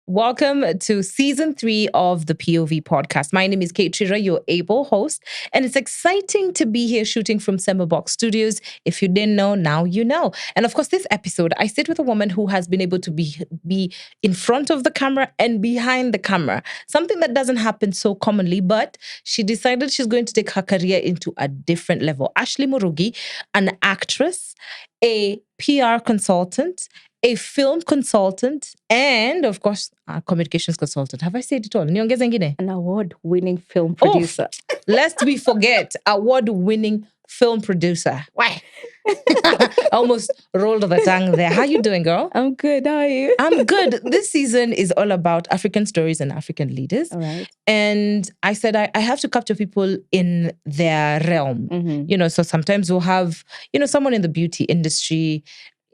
Welcome to season 3 of the POV podcast. My name is Kate Chira, your able host, and it's exciting to be here shooting from Box Studios. If you didn't know, now you know. And of course, this episode, I sit with a woman who has been able to be in front of the camera and behind the camera, something that doesn't happen so commonly, but she decided she's going to take her career into a different level. Ashley Murugi, an actress, a PR consultant, a film consultant, and of course, a communications consultant. Have I said it all? Niongeze ingine? An award-winning film producer. Oh, lest we forget, award-winning film producer. Why? I almost rolled the tongue there. How you doing, girl? I'm good. How are you? I'm good. This season is all about African stories and African leaders. All right. And I said I have to capture people in their realm. Mm-hmm. So sometimes we'll have, someone in the beauty industry.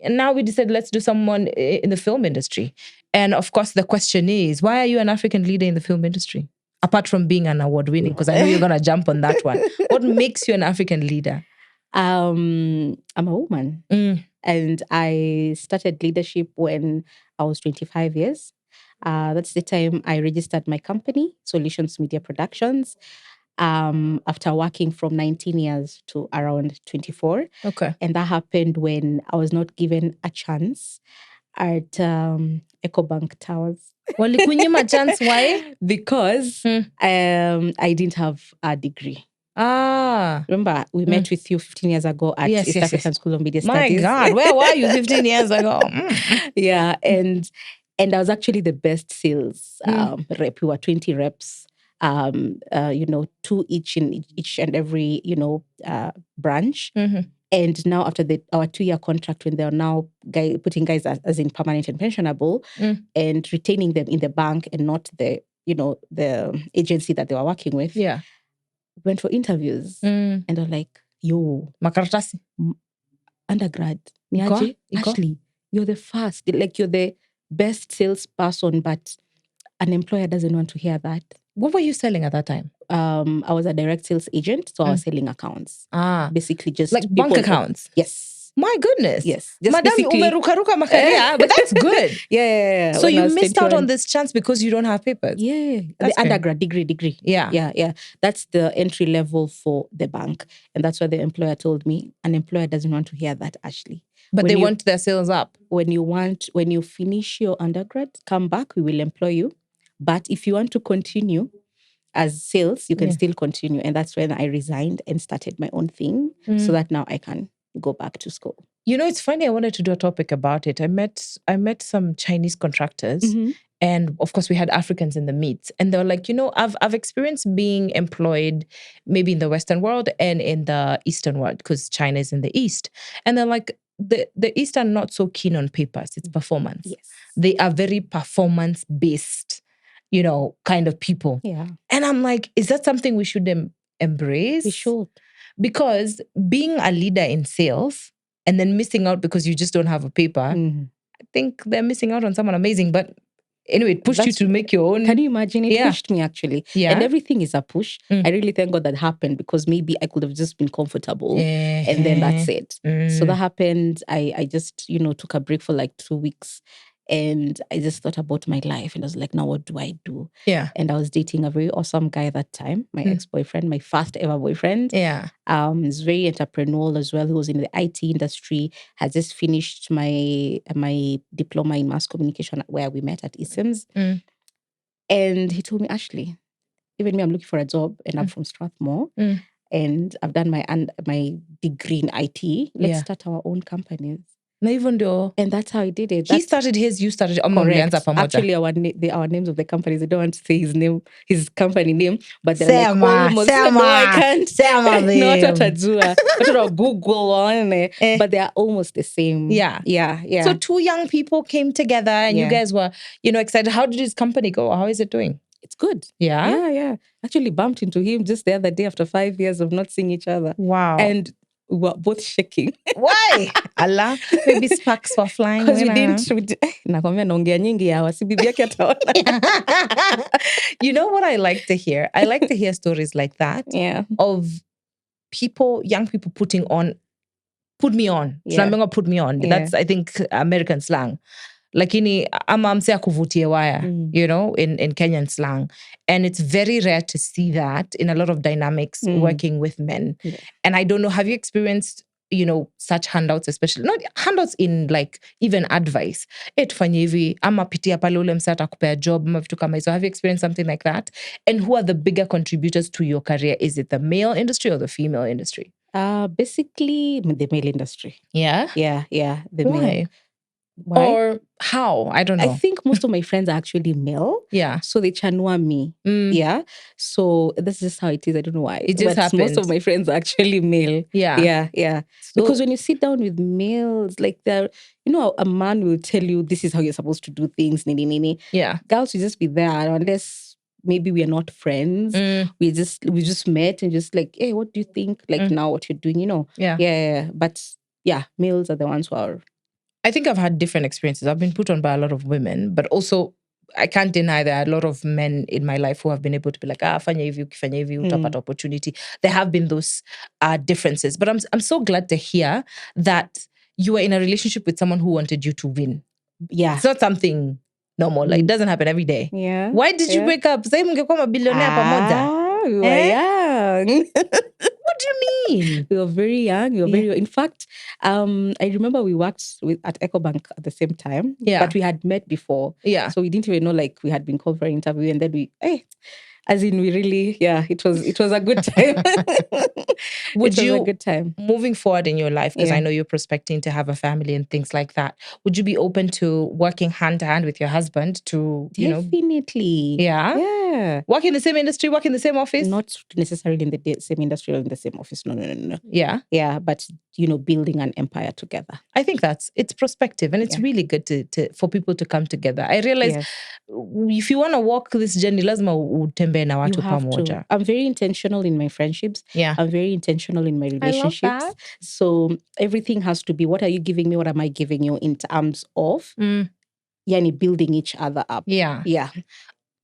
And now we decided let's do someone in the film industry. And of course, the question is, why are you an African leader in the film industry? Apart from being an award-winning, because I know you're going to jump on that one. What makes you an African leader? I'm a woman. And I started leadership when I was 25 years. That's the time I registered my company, Solutions Media Productions. After working from 19 years to around 24. Okay. And that happened when I was not given a chance at EcoBank Towers. Walikunyima chance, why? Because I didn't have a degree. Remember, we met with you 15 years ago at East African School of Media Studies. My God, where were you 15 years ago? Yeah, and I was actually the best sales rep. We were 20 reps. 2 each in each and every, branch. Mm-hmm. And now after our 2-year contract, when they're now putting guys as in permanent and pensionable and retaining them in the bank and not the agency that they were working with. Yeah. Went for interviews and they're like, yo. Makaratasi. Undergrad. Niaje, Ashley, you're the first. Like you're the best salesperson, but an employer doesn't want to hear that. What were you selling at that time? I was a direct sales agent, so I was selling accounts. Basically just... Like bank accounts? Yes. My goodness. Yes. Just Madam umeruka makaria, but that's good. Yeah. So you missed out on this chance because you don't have papers? Yeah. The undergrad degree. Yeah. That's the entry level for the bank. And that's why the employer told me, an employer doesn't want to hear that, Ashley. But they want their sales up. When you finish your undergrad, come back, we will employ you. But if you want to continue as sales, you can still continue. And that's when I resigned and started my own thing so that now I can go back to school. It's funny. I wanted to do a topic about it. I met some Chinese contractors and of course we had Africans in the meet. And they were like, I've experienced being employed maybe in the Western world and in the Eastern world because China is in the East. And they're like, the East are not so keen on papers. It's performance. Yes. They are very performance-based kind of people. Yeah. And I'm like, is that something we should embrace? We should. Because being a leader in sales and then missing out because you just don't have a paper, I think they're missing out on someone amazing. But anyway, it pushed you to make your own. Can you imagine? It pushed me actually. Yeah. And everything is a push. I really thank God that happened because maybe I could have just been comfortable and then that's it. So that happened. I just, took a break for like 2 weeks. And I just thought about my life and I was like, now what do I do? Yeah. And I was dating a very awesome guy at that time, my ex-boyfriend, my first ever boyfriend. Yeah. He's very entrepreneurial as well. He was in the IT industry, has just finished my diploma in mass communication where we met at ISIMS. And he told me, Ashley, even me, I'm looking for a job and I'm from Strathmore. And I've done my degree in IT. Let's start our own companies. And that's how I did it. He started his, you started. Correct. Actually, our names of the companies, I don't want to say his company name, but they're like almost. No, I can't. Not atajua. Not Google on, but they are almost the same. Yeah. So 2 young people came together and you guys were, excited. How did this company go? How is it doing? It's good. Yeah. Actually bumped into him just the other day after 5 years of not seeing each other. Wow. And we were both shaking. Why? Allah, maybe sparks were flying. Because we didn't. Nakwambia naongea nyingi ya wasi bibi yake ataona. You know what I like to hear? I like to hear stories like that. Yeah. Of young people put me on. Yeah. Put me on. Yeah. That's, I think, American slang. lakini ama mse akuvutie waya, you know, in Kenyan slang. And it's very rare to see that in a lot of dynamics working with men. Yeah. And I don't know, have you experienced, you know, such handouts, especially not handouts in like even advice, tufanye hivi ama pitia pale ule mse atakupea job ama vitu kama hizo. Have you experienced something like that? And who are the bigger contributors to your career? Is it the male industry or the female industry? Basically the male industry. Yeah. The Why? male. Why? Or how? I don't know. I think most of my friends are actually male. Yeah. So they chanua me. Yeah. So this is how it is. I don't know why. It just happens. Most of my friends are actually male. Yeah. So, because when you sit down with males, like they're, you know, a man will tell you this is how you're supposed to do things. Yeah. Girls will just be there unless maybe we are not friends. We just met and just like, hey, what do you think? Like now what you're doing, you know? Yeah. But yeah, males are the ones who are. I think I've had different experiences. I've been put on by a lot of women, but also I can't deny there are a lot of men in my life who have been able to be like, fanya hivi, ukifanya hivi, utapata opportunity. There have been those differences. But I'm so glad to hear that you were in a relationship with someone who wanted you to win. Yeah. It's not something normal. Like, it doesn't happen every day. Yeah. Why did you break up? Say mngekuwa mabillionaire pamoja. We were young. What do you mean? We were very young. In fact, I remember we worked at EcoBank at the same time. Yeah. But we had met before. Yeah. So we didn't even know, like, we had been called for an interview, and then as in we really, it was a good time. Would you, a good time. Moving forward in your life, because I know you're prospecting to have a family and things like that, would you be open to working hand to hand with your husband to, Definitely. Yeah. Work in the same industry, work in the same office? Not necessarily in the same industry or in the same office. No. Yeah. Yeah, but, building an empire together. I think it's prospective, and it's really good for people to come together. I realize if you want to walk this journey, lazima utembee na watu pamoja. I'm very intentional in my friendships. Yeah. I'm very intentional in my relationships. I love that. So everything has to be, what are you giving me? What am I giving you in terms of building each other up? Yeah. Yeah.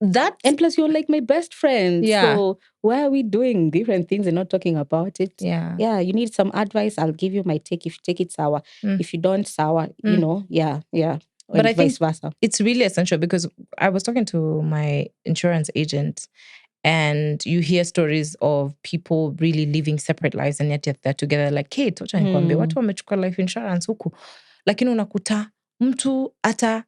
And plus you're like my best friend. Yeah. So why are we doing different things and not talking about it? Yeah. Yeah. You need some advice, I'll give you my take. If you take it, sour. If you don't, sour. Yeah. But I think vice versa. It's really essential, because I was talking to my insurance agent, and you hear stories of people really living separate lives and yet they're together. Like, Kate, wacha nikwambie, watu wamechukua life insurance huku, lakini unakuta mtu ata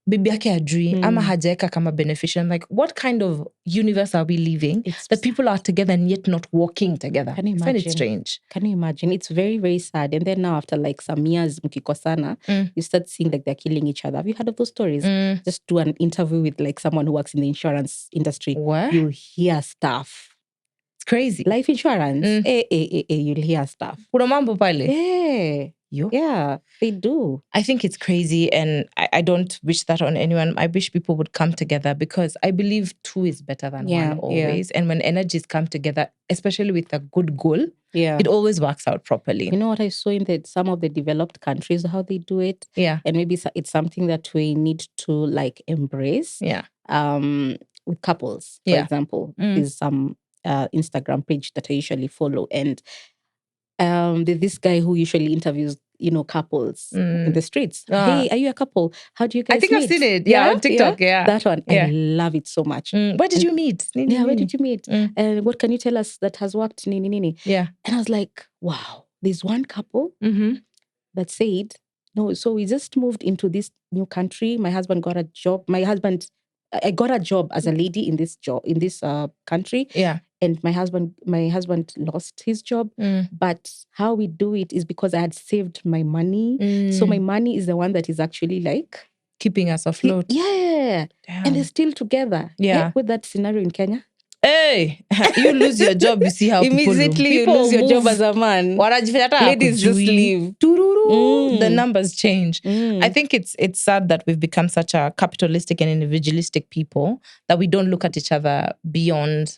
bibi yake ajui ama hajaeka kama beneficiary. Like, what kind of universe are we living that people are together and yet not walking together? Can you imagine? I find it strange. Can you imagine? It's very, very sad. And then now, after like some years, mkikosana, you start seeing like they're killing each other. Have you heard of those stories? Just do an interview with like someone who works in the insurance industry. What? You'll hear stuff. It's crazy. Life insurance. You'll hear stuff. Kuna mambo pale. Yeah, they do. I think it's crazy, and I don't wish that on anyone. I wish people would come together, because I believe two is better than one always. And when energies come together, especially with a good goal, it always works out properly. You know what I saw in some of the developed countries, how they do it? Yeah. And maybe it's something that we need to like embrace. Yeah. With couples, for example, there's some Instagram page that I usually follow, and there's this guy who usually interviews, couples in the streets. Hey, are you a couple? How do you guys I think meet? I've seen it. Yeah, on TikTok. Yeah. That one. Yeah. I love it so much. Where did you meet? Where did you meet? And what can you tell us that has worked? Yeah. And I was like, wow, there's one couple that said, no, so we just moved into this new country. My husband got a job. I got a job as a lady in this country. Yeah. And my husband lost his job. But how we do it is because I had saved my money. So my money is the one that is actually like keeping us afloat. Yeah. Damn. And they're still together. Yeah. With that scenario in Kenya. Hey, you lose your job, you see how immediately people you lose your move. job as a man. Ladies just leave. The numbers change. I think it's sad that we've become such a capitalistic and individualistic people that we don't look at each other beyond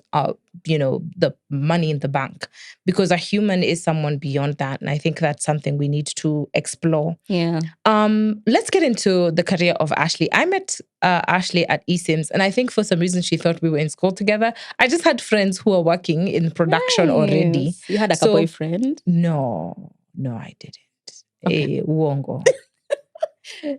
the money in the bank, because a human is someone beyond that, and I think that's something we need to explore. Yeah. Let's get into the career of Ashley. I met Ashley at eSIMS, and I think for some reason she thought we were in school together. I just had friends who are working in production already. You had a boyfriend? No, I didn't. Okay. Uongo.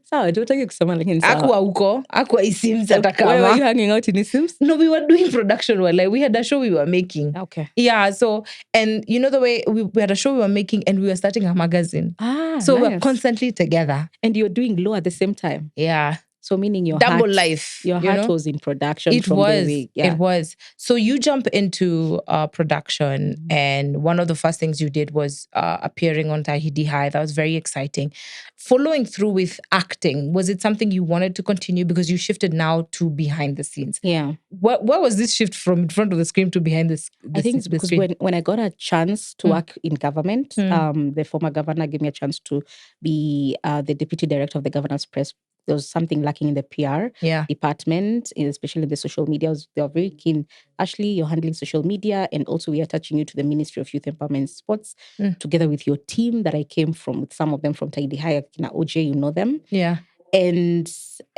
Sawa, tutaki kusema lakini sawa. Akuwa huko, akuwa isims hata Where were you kama. hanging out in Isims? No, we were doing production. Like we had a show we were making. Okay. Yeah. So, and you know the way we had a show we were making, and we were starting a magazine. So Nice. we're constantly together. And you're doing law at the same time. Yeah. So meaning your double heart, life. Your heart was in production. It from was. The way, yeah. It was. So you jump into production, and one of the first things you did was appearing on Tahidi-High. That was very exciting. Following through with acting, was it something you wanted to continue because you shifted now to behind the scenes? Yeah. Where was this shift from in front of the screen to behind the I think it's because when I got a chance to work in government, the former governor gave me a chance to be the deputy director of the governor's press. There was something lacking in the PR department, especially in the social media. They were very keen. Ashley, you're handling social media, and also we are attaching you to the Ministry of Youth Empowerment and Sports, together with your team that I came from, with some of them from Tahidi-High, OJ, you know them. Yeah. And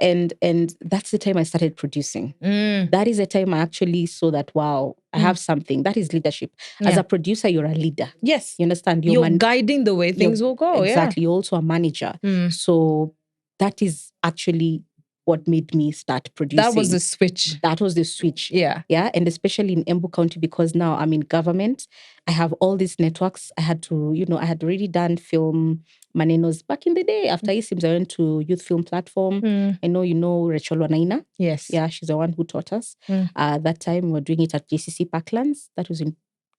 that's the time I started producing. That is the time I actually saw that, wow, I have something. That is leadership. As a producer, you're a leader. Yes. You understand? You're guiding the way things will go. Exactly. You're also a manager. So that is actually what made me start producing. That was the switch. That was the switch. Yeah. Yeah. And especially in Embu County, because now I'm in government, I have all these networks. I had to, I had already done film manenos back in the day. After ISIMS, I went to Youth Film Platform. I know you know Rachel Wanaina. Yes. Yeah, she's the one who taught us. That time we were doing it at JCC Parklands. That was in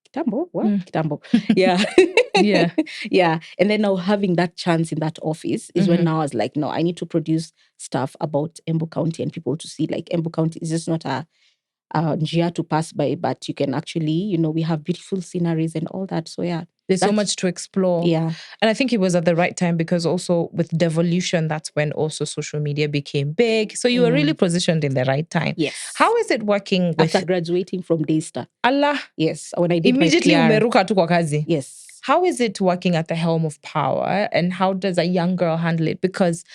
Kitambo. What? Kitambo. Yeah. Yeah. Yeah. And then now having that chance in that office is when now I was like, no, I need to produce stuff about Embu County and people to see like Embu County is just not a njia to pass by, but you can actually, we have beautiful sceneries and all that. So yeah. There's so much to explore. Yeah. And I think it was at the right time because also with devolution, that's when also social media became big. So you were really positioned in the right time. Yes. How is it working with... After graduating from Daystar. Allah. Yes. When I did immediately my PR. Umeruka tu kwa kazi. Yes. How is it working at the helm of power, and how does a young girl handle it? Because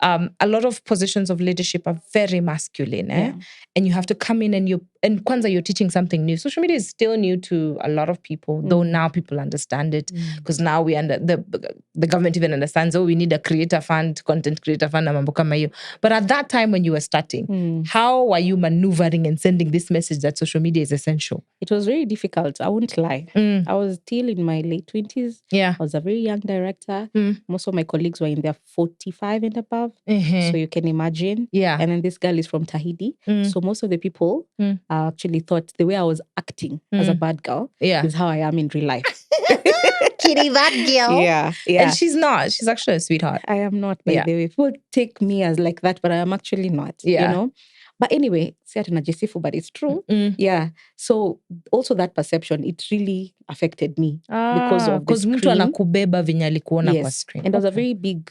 a lot of positions of leadership are very masculine, and you have to come in and Kwanza, you're teaching something new. Social media is still new to a lot of people, though now people understand it because now the government even understands, we need a creator fund, content creator fund, na mambo kama hiyo. But at that time when you were starting, how were you maneuvering and sending this message that social media is essential? It was very difficult. I won't lie. I was still in my late 20s. Yeah. I was a very young director. Most of my colleagues were in their 45 and above. So you can imagine. Yeah. And then this girl is from Tahidi. So most of the people actually thought the way I was acting as a bad girl is how I am in real life. Kitty, that girl. Yeah. And she's not. She's actually a sweetheart. I am not, by the way. People take me as like that, but I am actually not. Yeah. You know? But anyway, but it's true. Yeah. So also that perception, it really affected me because of the screen. Mtu anakubeba venye alikuona kwa Yes. screen. And I was a very big,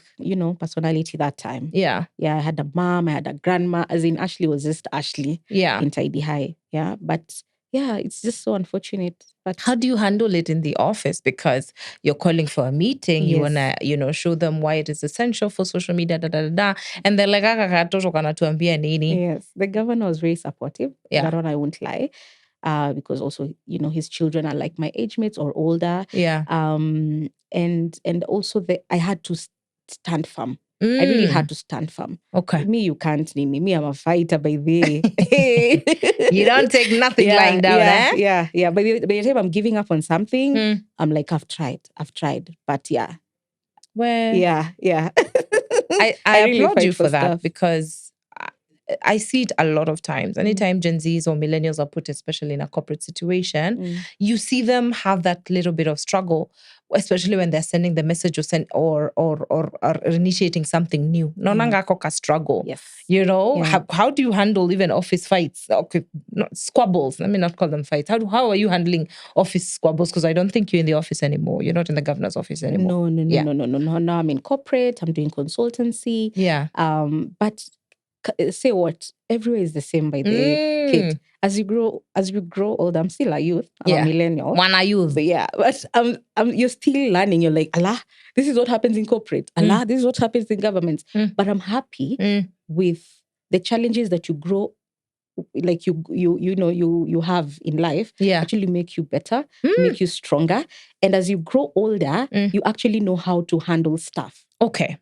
personality that time. Yeah. Yeah, I had a mom, I had a grandma, as in Ashley was just Ashley in Tahidi-High. Yeah. But yeah, it's just so unfortunate. But how do you handle it in the office? Because you're calling for a meeting, you want to, show them why it is essential for social media, and they're like, katoto kanatuambia nini? Yes, the governor was very supportive. Yeah. That one I won't lie. Because also, his children are like my age mates or older. Yeah. And also I had to stand firm. I really had to stand firm. Okay. Me, you can't name me. Me, I'm a fighter by the You don't take nothing lying down, Yeah. By the time I'm giving up on something, I'm like, I've tried. But yeah. Well, yeah. I really applaud you for that because I see it a lot of times. Anytime Gen Zs or millennials are put, especially in a corporate situation, you see them have that little bit of struggle, especially when they're sending the message or initiating something new. Nonanga koka struggle. Yes. How do you handle even office fights? Okay, not squabbles. Let me not call them fights. How are you handling office squabbles? Because I don't think you're in the office anymore. You're not in the governor's office anymore. No. Now I'm in corporate. I'm doing consultancy. Yeah. But say what? Everywhere is the same by the kid. As you grow older, I'm still a youth. I'm a millennial. One a youth. But you're still learning. You're like, Allah, this is what happens in corporate. Allah, this is what happens in governments. But I'm happy with the challenges that you grow like you have in life Yeah. actually make you better, make you stronger. And as you grow older, you actually know how to handle stuff. Okay.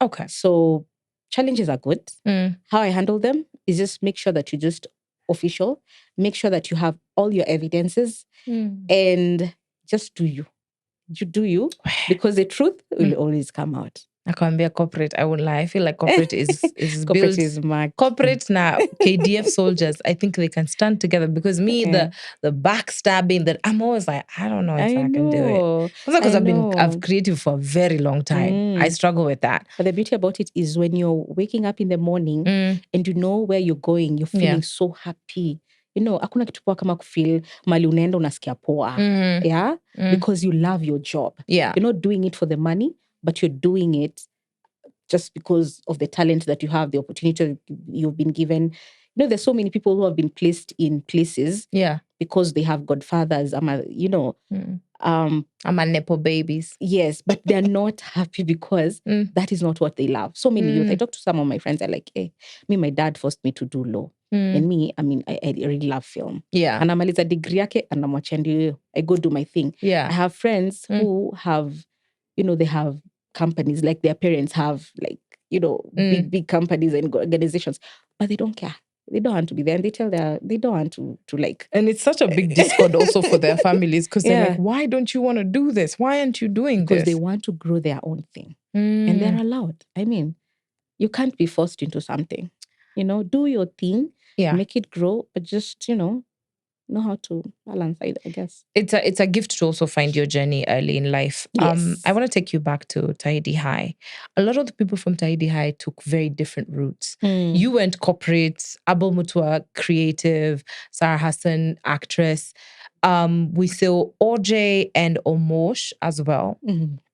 Okay. So challenges are good. How I handle them is just make sure that you just official, make sure that you have all your evidences, and just do you. You do you, because the truth will always come out. I can't be a corporate. I won't lie. I feel like corporate is Corporate built. is mad. Corporate now, KDF soldiers. I think they can stand together, because me, the backstabbing, that I'm always like, I don't know if I can do it. Because I've creative for a very long time. I struggle with that. But the beauty about it is when you're waking up in the morning and you know where you're going, you're feeling so happy. Hakuna kitu poa kama kufeel mali unaenda unasikia poa. Yeah? Because you love your job. Yeah. You're not doing it for the money, but you're doing it just because of the talent that you have, the opportunity you've been given. There's so many people who have been placed in places because they have godfathers, I'm a nepo babies. Yes, but they're not happy because that is not what they love. So many youth. I talk to some of my friends, they're like, hey, my dad forced me to do law. And me, I really love film. Yeah. And anamaliza degree yake, anamwachia ndio I go do my thing. Yeah. I have friends who have, they have companies, like their parents have, like, big companies and organizations, but they don't care. They don't want to be there, and they don't want to like. And it's such a big discord also for their families, because they're like, why don't you want to do this? Why aren't you doing this? Because they want to grow their own thing. And they're allowed. You can't be forced into something. Do your thing, make it grow, but just, know how to balance, I guess. It's a gift to also find your journey early in life. Yes. I want to take you back to Tahidi-High. A lot of the people from Tahidi-High took very different routes. You went corporate, Abel Mutua, creative, Sarah Hassan, actress. We saw OJ and Omosh as well.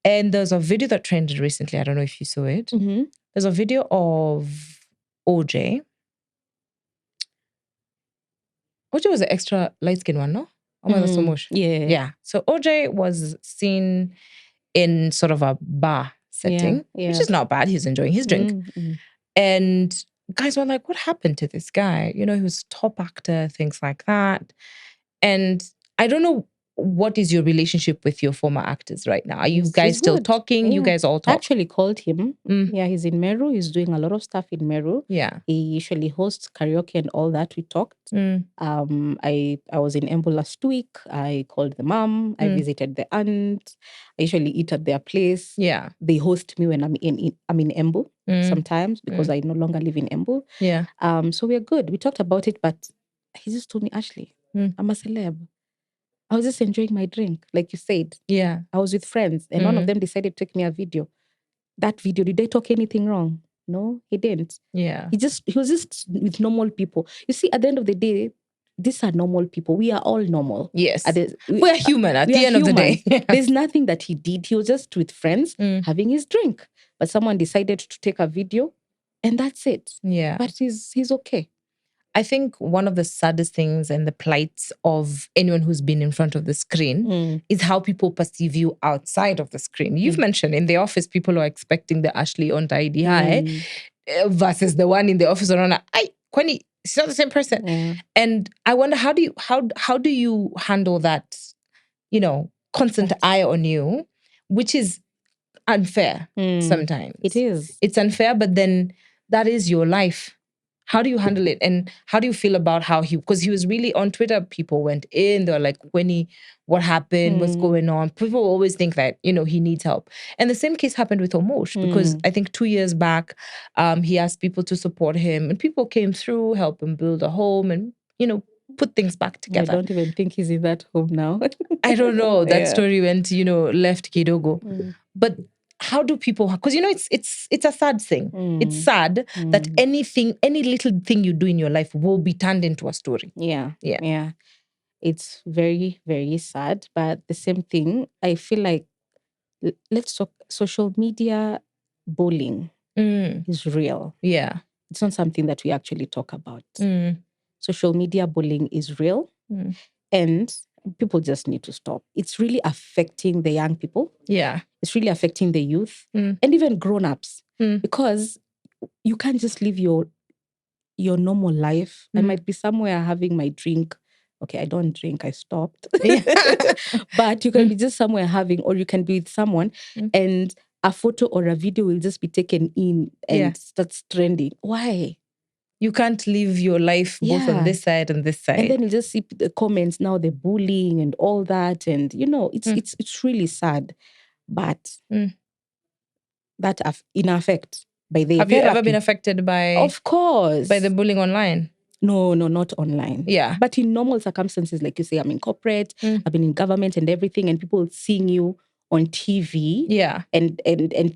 And there's a video that trended recently. I don't know if you saw it. There's a video of OJ. OJ was the extra light-skinned one, no? Yeah. So OJ was seen in sort of a bar setting, which is not bad. He's enjoying his drink. And guys were like, what happened to this guy? He was top actor, things like that. And I don't know, what is your relationship with your former actors right now? Are you guys still talking? Yeah. You guys all talk? I actually called him. Yeah, he's in Meru. He's doing a lot of stuff in Meru. Yeah. He usually hosts karaoke and all that. We talked. I was in Embu last week. I called the mom. I visited the aunt. I usually eat at their place. Yeah. They host me when I'm in Embu sometimes, because I no longer live in Embu. Yeah. So we're good. We talked about it, but he just told me, Ashley, I'm a celeb. I was just enjoying my drink, like you said. Yeah. I was with friends, and one of them decided to take me a video. That video, did I talk anything wrong? No, he didn't. Yeah. He was just with normal people. You see, at the end of the day, these are normal people. We are all normal. Yes. We're human at the end of the day. There's nothing that he did. He was just with friends having his drink. But someone decided to take a video, and that's it. Yeah. But he's okay. I think one of the saddest things and the plights of anyone who's been in front of the screen is how people perceive you outside of the screen. You've mentioned in the office, people are expecting the Ashley on Tahidi-High versus the one in the office around, Kwani, it's not the same person. Yeah. And I wonder, how do you handle that, constant eye on you, which is unfair sometimes. It is. It's unfair, but then that is your life. How do you handle it? And how do you feel about how because he was really on Twitter, people went in, they were like, what happened? What's going on? People always think that, he needs help. And the same case happened with Omosh, because I think 2 years back, he asked people to support him, and people came through, help him build a home and, put things back together. I don't even think he's in that home now. I don't know. That story went, left Kidogo. But how do people, because it's a sad thing. It's sad that any little thing you do in your life will be turned into a story. Yeah. It's very, very sad. But the same thing, I feel like, let's talk, social media bullying is real. Yeah. It's not something that we actually talk about. Social media bullying is real. And people just need to stop. It's really affecting the young people. Yeah. It's really affecting the youth and even grown-ups, because you can't just live your your normal life. I might be somewhere having my drink. Okay, I don't drink, I stopped. But you can be just somewhere having, or you can be with someone and a photo or a video will just be taken in and starts trending. Why? You can't live your life both on this side and this side. And then you just see the comments now, the bullying and all that. And, it's really sad. But that in effect by the Have you ever been affected by... Of course. By the bullying online? No, not online. Yeah. But in normal circumstances, like you say, I'm in corporate, I've been in government and everything, and people seeing you on TV and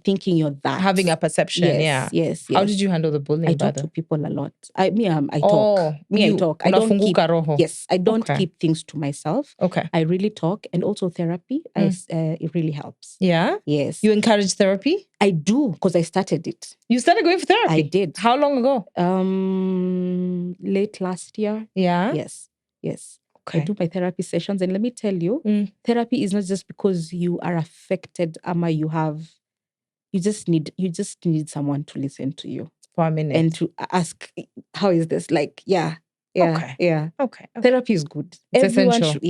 thinking you're that. Having a perception, yes. How did you handle the bullying? I talk to people a lot. I talk. I talk. I don't keep... roho. Yes, I don't keep things to myself. Okay. I really talk. And also therapy, it really helps. Yeah? Yes. You encourage therapy? I do, because I started it. You started going for therapy? I did. How long ago? Late last year. Yeah? Yes. Okay. I do my therapy sessions. And let me tell you, therapy is not just because you are affected, Ama, you just need someone to listen to you. For a minute. And to ask, how is this? Like, Okay. Therapy is good. It's essential.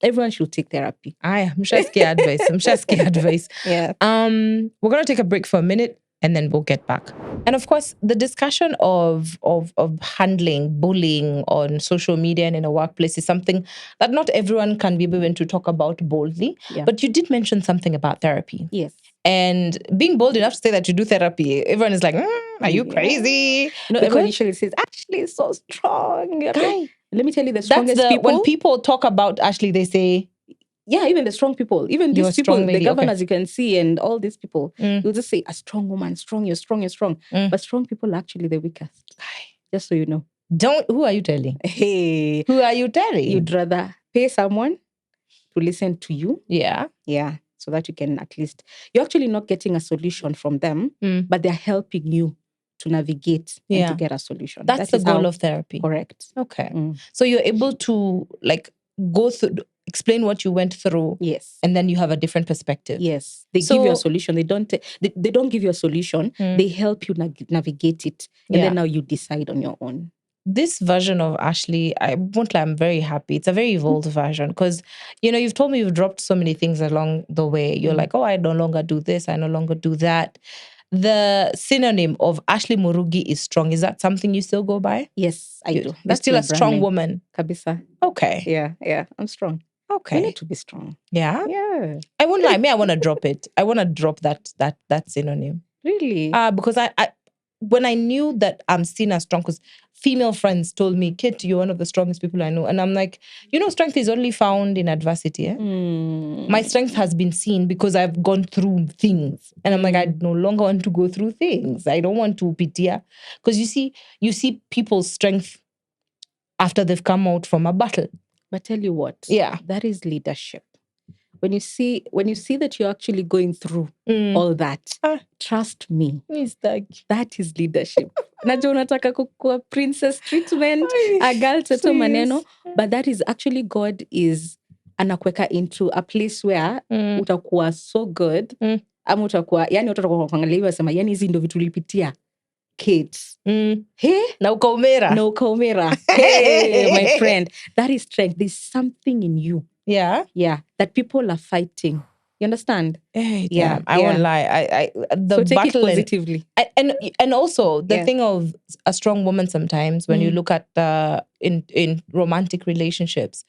Everyone should take therapy. I'm just advice. Yeah. We're going to take a break for a minute and then we'll get back. And of course, the discussion of handling bullying on social media and in a workplace is something that not everyone can be willing to talk about boldly. Yeah. But you did mention something about therapy. Yes. And being bold enough to say that you do therapy, everyone is like, are you crazy? Everyone usually says, Ashley is so strong. Guy, let me tell you, the strongest people. When people talk about Ashley, they say... Yeah, even the strong people, even these people, the governors you can see and all these people, you'll just say, a strong woman, strong, you're strong. But strong people are actually the weakest. Just so you know. Who are you telling? Hey. Who are you telling? You'd rather pay someone to listen to you. Yeah. Yeah. So that you can at least, you're actually not getting a solution from them, but they're helping you to navigate and to get a solution. That's the goal of therapy. Correct. Okay. So you're able to go through, explain what you went through. Yes. And then you have a different perspective. Yes. They give you a solution. They don't give you a solution. They help you navigate it. And then now you decide on your own. This version of Ashley, I won't lie, I'm very happy. It's a very evolved version because, you've told me you've dropped so many things along the way. You're like, oh, I no longer do this. I no longer do that. The synonym of Ashley Murugi is strong. Is that something you still go by? Yes, I do. You're still a strong woman. Kabisa. Okay. Yeah, I'm strong. Okay. We need to be strong. Yeah? Yeah. I won't lie. I want to drop it. I want to drop that synonym. Really? Because I when I knew that I'm seen as strong, because female friends told me, Kit, you're one of the strongest people I know. And I'm like, strength is only found in adversity. Eh? My strength has been seen because I've gone through things. And I'm like, I no longer want to go through things. I don't want to pitia. Because you see people's strength after they've come out from a battle. But tell you what, that is leadership. When you see that you're actually going through all that, trust me, that is leadership. Najua unataka kukua princess treatment, a girl toto maneno, but that is actually God is anakuweka into a place where utakuwa so good, ama utakuwa, utakuwa kuangalia hivi wasema, hizi ndo vitu ulipitia. Kids. Hey? Na ukaumera. Hey, my friend. That is strength. There's something in you. Yeah? Yeah. That people are fighting. You understand? Hey, yeah. I won't lie. So take it positively. And also the thing of a strong woman sometimes, when you look at in romantic relationships,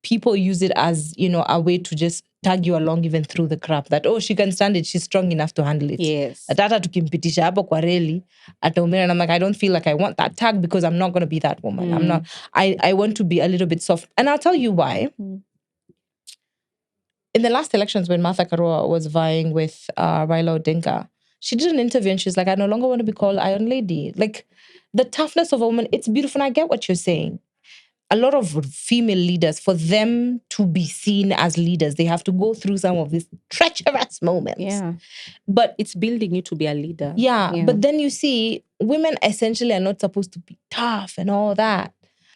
people use it as, a way to just tag you along even through the crap. That, she can stand it. She's strong enough to handle it. Yes. Atata tukimpitisha hapo kwa reli, ataumira. And I'm like, I don't feel like I want that tag because I'm not going to be that woman. I'm not. I want to be a little bit soft. And I'll tell you why. In the last elections, when Martha Karua was vying with Raila Odinga, she did an interview and she's like, I no longer want to be called Iron Lady. Like, the toughness of a woman, it's beautiful. And I get what you're saying. A lot of female leaders, for them to be seen as leaders, they have to go through some of these treacherous moments. Yeah. But it's building you to be a leader. Yeah. But then you see, women essentially are not supposed to be tough and all that.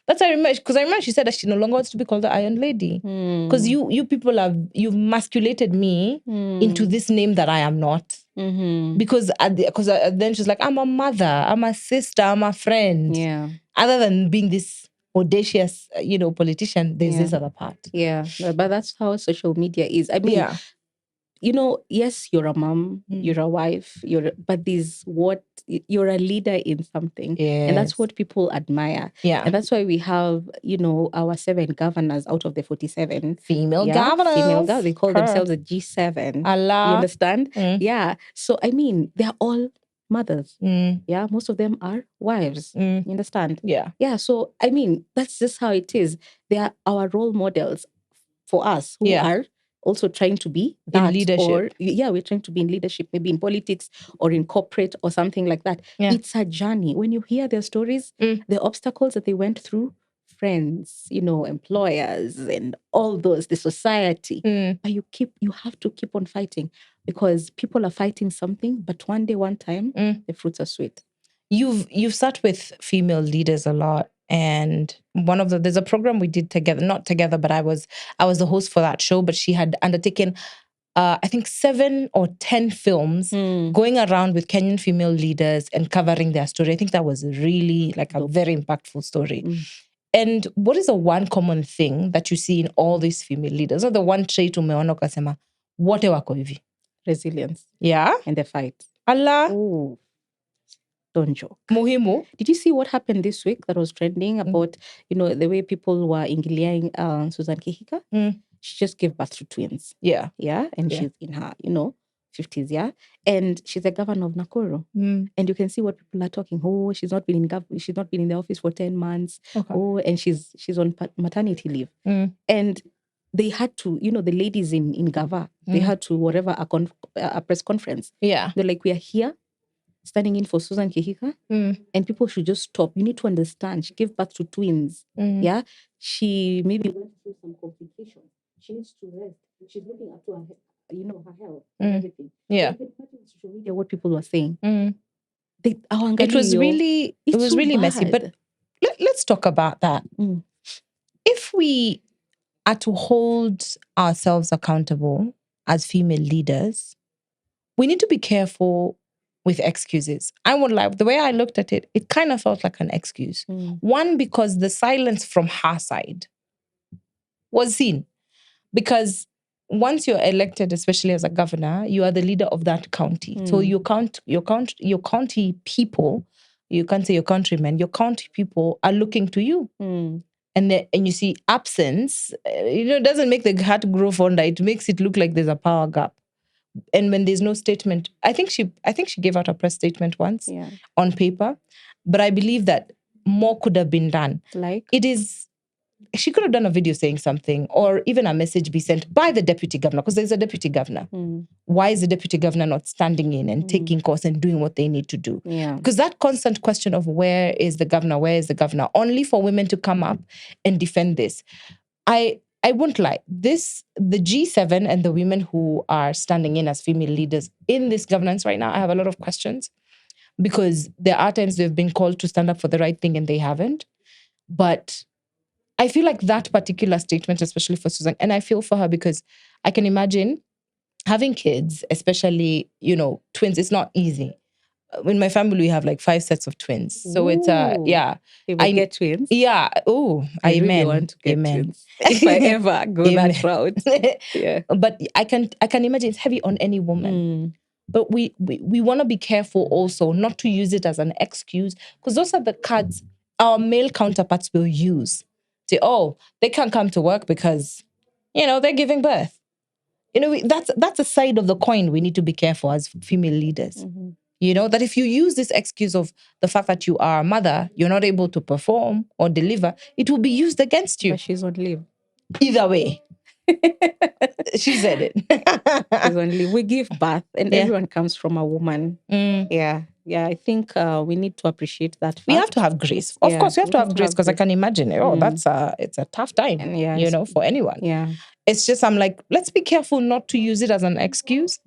That's I remember, because I remember she said that she no longer wants to be called the Iron Lady. Because you people you've masculated me into this name that I am not. Because then she's like, I'm a mother, I'm a sister, I'm a friend. Yeah. Other than being this audacious, politician, there's this other part. Yeah. But that's how social media is. I mean, yes, you're a mom, you're a wife, but you're a leader in something. And that's what people admire. Yeah. And that's why we have, our 7 governors out of the 47. Female governors. Female governors. They call themselves a G7. Allah. You understand? Yeah. So, I mean, they're all mothers. Yeah. Most of them are wives. You understand? Yeah. Yeah. So, I mean, that's just how it is. They are our role models for us who are also trying to be that in leadership. We're trying to be in leadership, maybe in politics or in corporate or something like that. Yeah. It's a journey. When you hear their stories, the obstacles that they went through, friends, employers and all those, the society, but you have to keep on fighting because people are fighting something, but one day, one time, the fruits are sweet. You've sat with female leaders a lot. And there's a program we did together, not together, but I was the host for that show, but she had undertaken, I think 7 or 10 films going around with Kenyan female leaders and covering their story. I think that was really like a very impactful story. And what is the one common thing that you see in all these female leaders? Or the one trait umeona ukasema, wote wako hivi? Resilience. Yeah. And the fight. Allah. Oh. Don't joke. Muhimu. Did you see what happened this week that was trending about, the way people were ingiliaing Susan Kihika? She just gave birth to twins. Yeah. Yeah. And she's in her, 50s, yeah. And she's the governor of Nakuru. And you can see what people are talking. Oh, she's not been in the office for 10 months. Okay. Oh, and she's on maternity leave. And they had to, the ladies in Gava, they had to a press conference. Yeah. They're like, we are here standing in for Susan Kihika, and people should just stop. You need to understand. She gave birth to twins. Yeah, she maybe went through some complications. She needs to rest. She's looking after her, her health and everything. Yeah, social media, what people were saying. It was really messy. But let's talk about that. If we are to hold ourselves accountable as female leaders, we need to be careful with excuses. I won't lie. The way I looked at it, it kind of felt like an excuse. One, because the silence from her side was seen. Because once you're elected, especially as a governor, you are the leader of that county. So your county people, you can't say your countrymen, your county people are looking to you. And you see absence, it doesn't make the heart grow fonder. It makes it look like there's a power gap. And when there's no statement, I think she gave out a press statement once on paper, but I believe that more could have been done. Like she could have done a video saying something, or even a message be sent by the deputy governor, because there's a deputy governor. Why is the deputy governor not standing in and taking course and doing what they need to do? Yeah. Because that constant question of where is the governor, only for women to come up and defend this. I won't lie. The G7 and the women who are standing in as female leaders in this governance right now, I have a lot of questions, because there are times they've been called to stand up for the right thing and they haven't. But I feel like that particular statement, especially for Susan, and I feel for her because I can imagine having kids, especially, twins, it's not easy. In my family, we have like 5 sets of twins. So it's, yeah. If I get twins. Yeah. Oh, I amen. really want to get Amen. twins. If I ever go that route. Yeah. But I can imagine it's heavy on any woman. But we want to be careful also not to use it as an excuse, because those are the cards our male counterparts will use. Say, oh, they can't come to work because, they're giving birth. That's a side of the coin we need to be careful as female leaders. That if you use this excuse of the fact that you are a mother, you're not able to perform or deliver, it will be used against you. But she's on leave. Either way. She said it. She's on leave. We give birth and everyone comes from a woman. Yeah. Yeah, I think we need to appreciate that fact. We have to have grace. Of course, we have to have grace, because I can imagine, it's a tough time, for anyone. Yeah. It's just, I'm like, let's be careful not to use it as an excuse,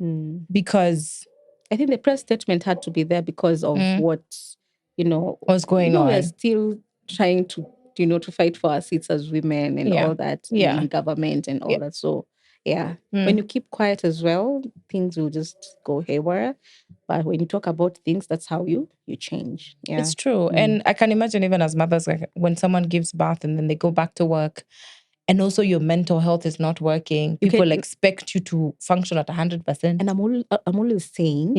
because I think the press statement had to be there because of what's going on. We're still trying to, to fight for our seats as women and all that in government and all that. So, Yeah. When you keep quiet as well, things will just go haywire. But when you talk about things, that's how you change. Yeah. It's true. And I can imagine even as mothers, like when someone gives birth and then they go back to work, and also your mental health is not working, people expect you to function at 100%. And I'm always saying,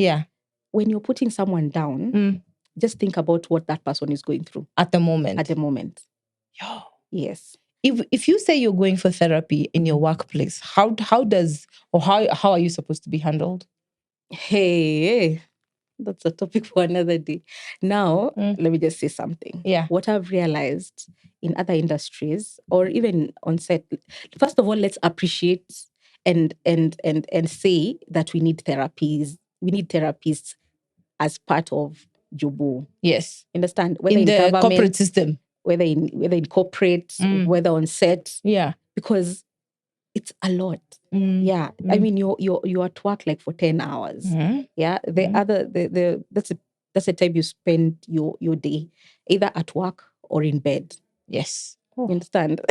when you're putting someone down, just think about what that person is going through at the moment. Yo. Yes. If you say you're going for therapy in your workplace, how are you supposed to be handled? Hey, that's a topic for another day. Now, let me just say something. Yeah. What I've realized in other industries or even on set, first of all, let's appreciate and say that we need therapies. We need therapists as part of Jubu. Yes. Understand? Whether in the corporate system. Whether in corporate, whether on set. Yeah. Because it's a lot. Yeah. I mean, you're at work like for 10 hours. Yeah. That's the time you spend your day, either at work or in bed. Yes. You understand?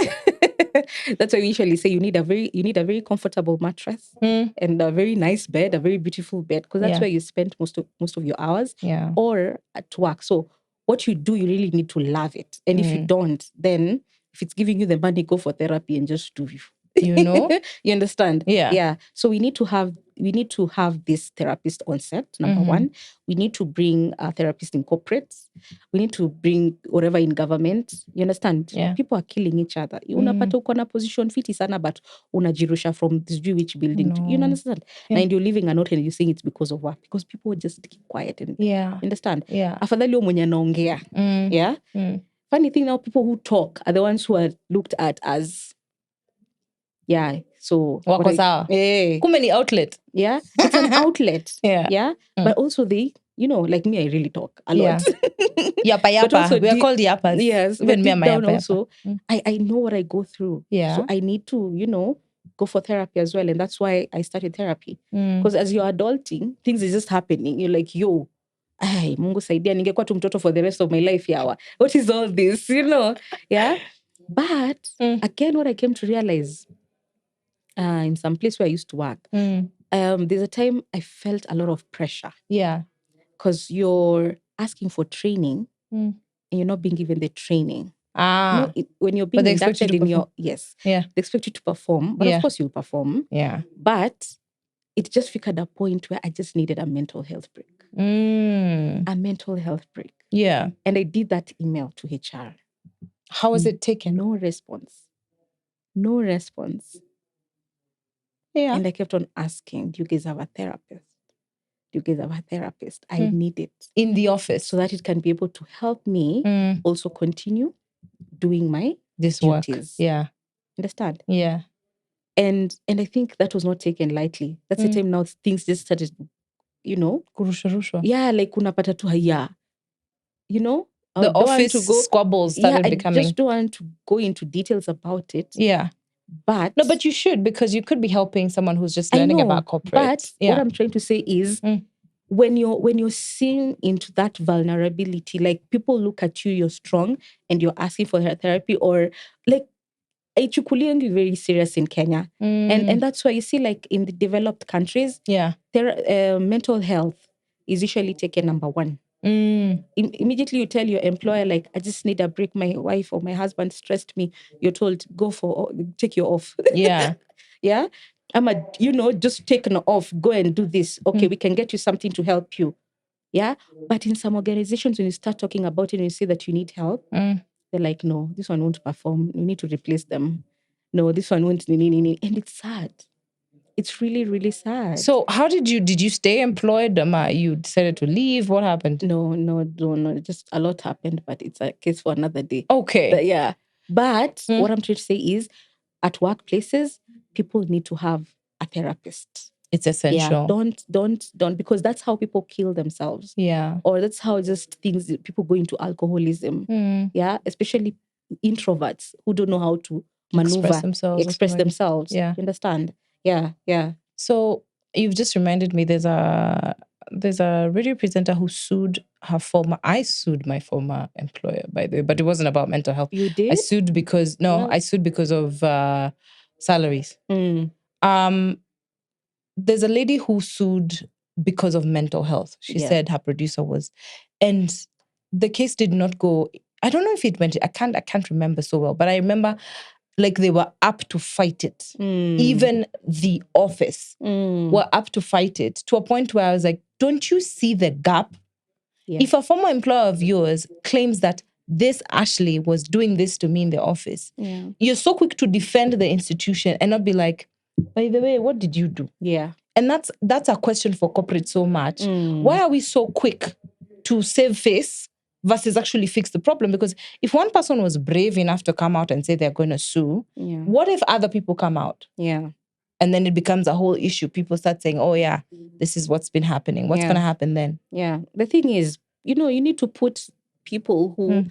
That's why we usually say you need a very comfortable mattress and a very nice bed, a very beautiful bed, because that's where you spend most of your hours. Yeah. Or at work. So what you do, you really need to love it. And if you don't, then if it's giving you the money, go for therapy and just do. You understand? Yeah. So we need to have this therapist on set, number one. We need to bring a therapist in corporates. We need to bring whatever in government. You understand? Yeah. People are killing each other. Unapata uko na position fiti sana, but unajirusha from this which building. No. You understand? Yeah. And you're leaving a note and you're saying it's because of what? Because people just keep quiet. And you understand? Yeah. Afadhali mwenye anaongea. Yeah. Funny thing now, people who talk are the ones who are looked at as so wako sawa. Kumbe ni outlet. Yeah, it's an outlet. Yeah. But also they, like me, I really talk a lot. Yapa. We are called yapas. Yes. Even but me deep and my down yapa. also, I know what I go through. Yeah. So I need to, go for therapy as well. And that's why I started therapy. Because as you're adulting, things are just happening. You're like, yo, ay, Mungu saidia, ningekuwa tu mtoto for the rest of my life, yawa. What is all this? Yeah. But again, what I came to realize, in some place where I used to work, there's a time I felt a lot of pressure. Yeah. Because you're asking for training and you're not being given the training. When you're being inducted in your... Yes. Yeah. They expect you to perform. But of course you'll perform. Yeah. But it just figured a point where I just needed a mental health break. A mental health break. Yeah. And I did that email to HR. How was it taken? No response. Yeah. And I kept on asking, do you guys have a therapist? I need it. In the office. So that it can be able to help me also continue doing my duties. Work. Yeah. Understand? Yeah. And I think that was not taken lightly. That's the time now things just started, Kurusha. Yeah, like unapata tu haya. The office squabbles started becoming. I just don't want to go into details about it. Yeah. But you should, because you could be helping someone who's just learning about corporate. But what I'm trying to say is when you're seeing into that vulnerability, like people look at you, you're strong and you're asking for therapy, or like ichukuliangi very serious in Kenya. And that's why you see, like in the developed countries, mental health is usually taken number one. Immediately you tell your employer, like, I just need a break, my wife or my husband stressed me, you're told, take your off. Yeah. Yeah. Just take an off, go and do this. Okay, we can get you something to help you. Yeah. But in some organizations, when you start talking about it and you say that you need help, they're like, no, this one won't perform. You need to replace them. No, this one won't. And it's sad. It's really, really sad. So how did you stay employed? You decided to leave? What happened? No. Just a lot happened, but it's a case for another day. Okay. But what I'm trying to say is, at workplaces, people need to have a therapist. It's essential. Yeah, don't, because that's how people kill themselves. Yeah. Or that's how just people go into alcoholism. Yeah, especially introverts who don't know how to maneuver, express themselves. Yeah. You understand? Yeah. So you've just reminded me, there's a radio presenter who sued I sued my former employer, by the way, but it wasn't about mental health. You did? I sued because of salaries. There's a lady who sued because of mental health. She said her producer was, and the case did not go. I don't know if it went. I can't remember so well, but I remember like they were up to fight it. Even the office were up to fight it, to a point where I was like, don't you see the gap? If a former employer of yours claims that this Ashley was doing this to me in the office, you're so quick to defend the institution and not be like, by the way, what did you do? Yeah. And that's a question for corporate so much. Why are we so quick to save face versus actually fix the problem? Because if one person was brave enough to come out and say they're going to sue, what if other people come out? Yeah. And then it becomes a whole issue. People start saying, oh yeah, this is what's been happening. What's going to happen then? Yeah. The thing is, you need to put people who,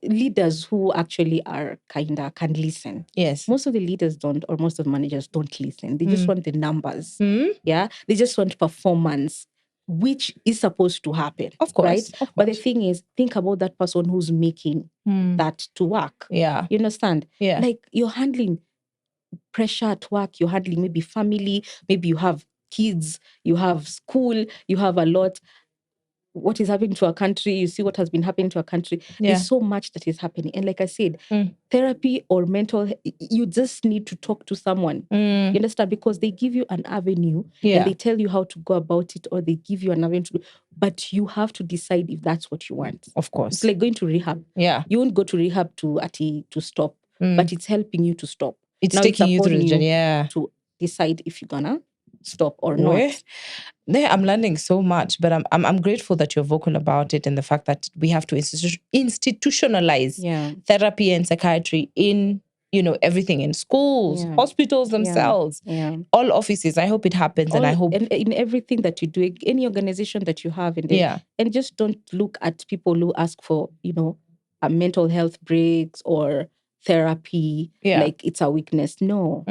leaders who actually are can listen. Yes. Most of the leaders don't, or most of the managers don't listen. They just want the numbers. Yeah. They just want performance, which is supposed to happen. Of course. Right? Of course. But the thing is, think about that person who's making that to work. Yeah. You understand? Yeah. Like you're handling pressure at work, you're handling maybe family, maybe you have kids, you have school, you have a lot. What is happening to our country? You see what has been happening to our country. There's so much that is happening. And like I said, therapy or mental, you just need to talk to someone. You understand? Because they give you an avenue and they tell you how to go about it, or they give you an avenue. But you have to decide if that's what you want. Of course. It's like going to rehab. Yeah. You won't go to rehab to stop, but it's helping you to stop. It's taking you through the journey. Yeah. To decide if you're gonna stop or not. I'm learning so much, but I'm grateful that you're vocal about it, and the fact that we have to institutionalize therapy and psychiatry in everything, in schools, hospitals themselves, all offices. I hope it happens, and I hope in everything that you do, any organization that you have, and just don't look at people who ask for a mental health breaks or therapy like it's a weakness. No.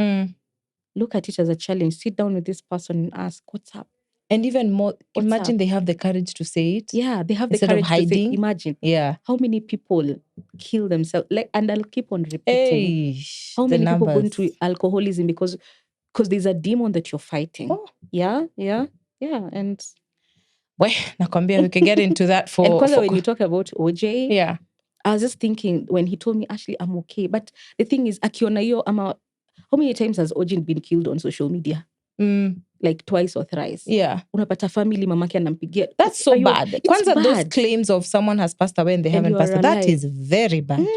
Look at it as a challenge. Sit down with this person and ask, what's up? And even more, imagine they have the courage to say it. Yeah, they have the instead courage of hiding. to say, imagine. Yeah. How many people kill themselves? And I'll keep on repeating. How many people go into alcoholism because there's a demon that you're fighting. Oh. Yeah. And well, nakwambia, we can get into that for... And when you talk about OJ, I was just thinking when he told me, Ashley, I'm okay. But the thing is, akiona yo, how many times has OJ been killed on social media? Like twice or thrice. Yeah. Unapata family mamake anampigia. That's so bad. Kwanza those claims of someone has passed away and they haven't passed away. That is very bad.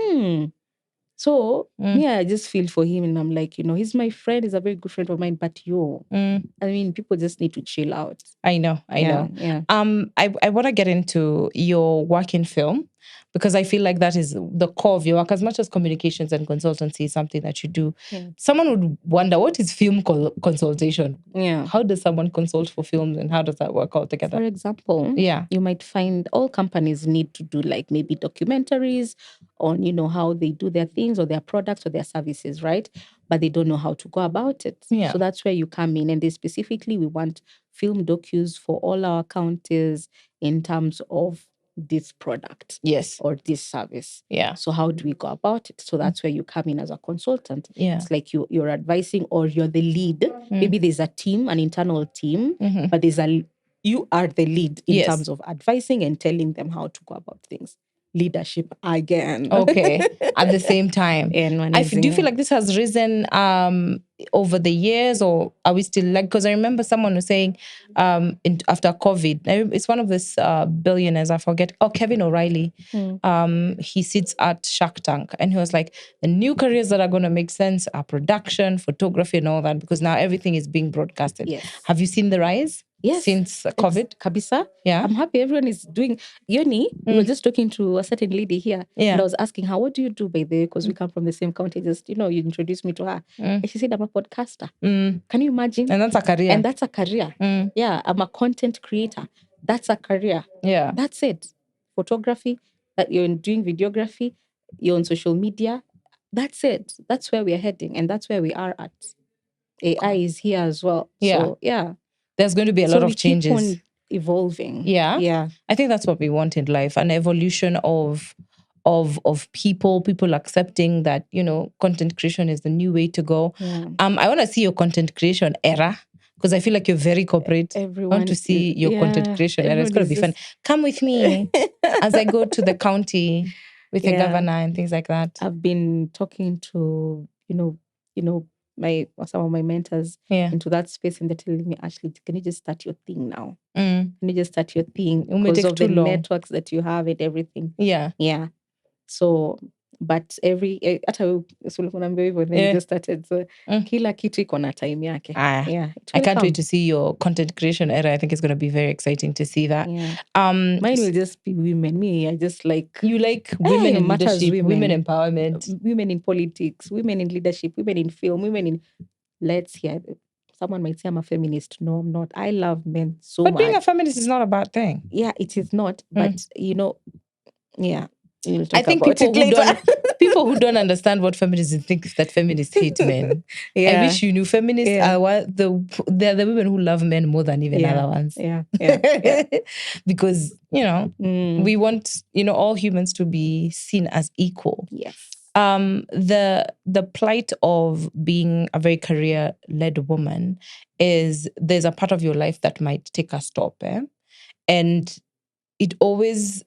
So, I just feel for him, and I'm like, he's my friend, he's a very good friend of mine, but I mean, people just need to chill out. I know. Yeah. I want to get into your work in film, because I feel like that is the core of your work. As much as communications and consultancy is something that you do, someone would wonder, what is film consultation? Yeah. How does someone consult for films, and how does that work all together? For example, you might find all companies need to do like maybe documentaries on, how they do their things or their products or their services, right? But they don't know how to go about it. Yeah. So that's where you come in. And they specifically, we want film docus for all our counties in terms of this product or this service. Yeah. So how do we go about it? So that's where you come in as a consultant. Yeah. It's like you're advising, or you're the lead. Maybe there's a team, an internal team, but you are the lead in terms of advising and telling them how to go about things. Leadership again. Okay. At the same time. Do you feel like this has risen over the years, or are we still like, because I remember someone was saying after COVID, it's one of these billionaires, I forget, Kevin O'Reilly. He sits at Shark Tank, and he was like, the new careers that are going to make sense are production, photography and all that, because now everything is being broadcasted. Yes. Have you seen the rise? Yes. Since COVID? Kabisa. Yeah. I'm happy everyone is doing. Yoni, we were just talking to a certain lady here. Yeah. And I was asking her, what do you do by the way? Because we come from the same county. Just, you introduced me to her. And she said, I'm a podcaster. Can you imagine? And that's a career. Yeah. I'm a content creator. That's a career. Yeah. That's it. Photography, that you're doing videography, you're on social media. That's it. That's where we're heading. And that's where we are at. AI is here as well. Yeah. So, yeah. There's going to be a lot of changes. Keep on evolving. Yeah. Yeah. I think that's what we want in life, an evolution of of people accepting that, content creation is the new way to go. Yeah. I want to see your content creation era, because I feel like you're very corporate. I want to see your content creation era. It's going to be fun. Come with me as I go to the county with the governor and things like that. I've been talking to, some of my mentors into that space, and they're telling me, Ashley, can you just start your thing now? Can you just start your thing because of the networks that you have and everything? Yeah. Yeah. So, but hata then just started. So, kila kitu iko na time yake. Yeah. I can't wait to see your content creation era. I think it's going to be very exciting to see that. Yeah. Mine will just be women. Me, I just like... You like women in leadership, women empowerment. Women in politics, women in leadership, women in film, women in... Let's hear it. Someone might say I'm a feminist. No, I'm not. I love men so much. But being a feminist is not a bad thing. Yeah, it is not. But, yeah. I think people who don't understand what feminism think that feminists hate men. I wish you knew feminists are they're the women who love men more than even other ones. Yeah. Because, we want, all humans to be seen as equal. Yes. The plight of being a very career-led woman is there's a part of your life that might take a stop. And it always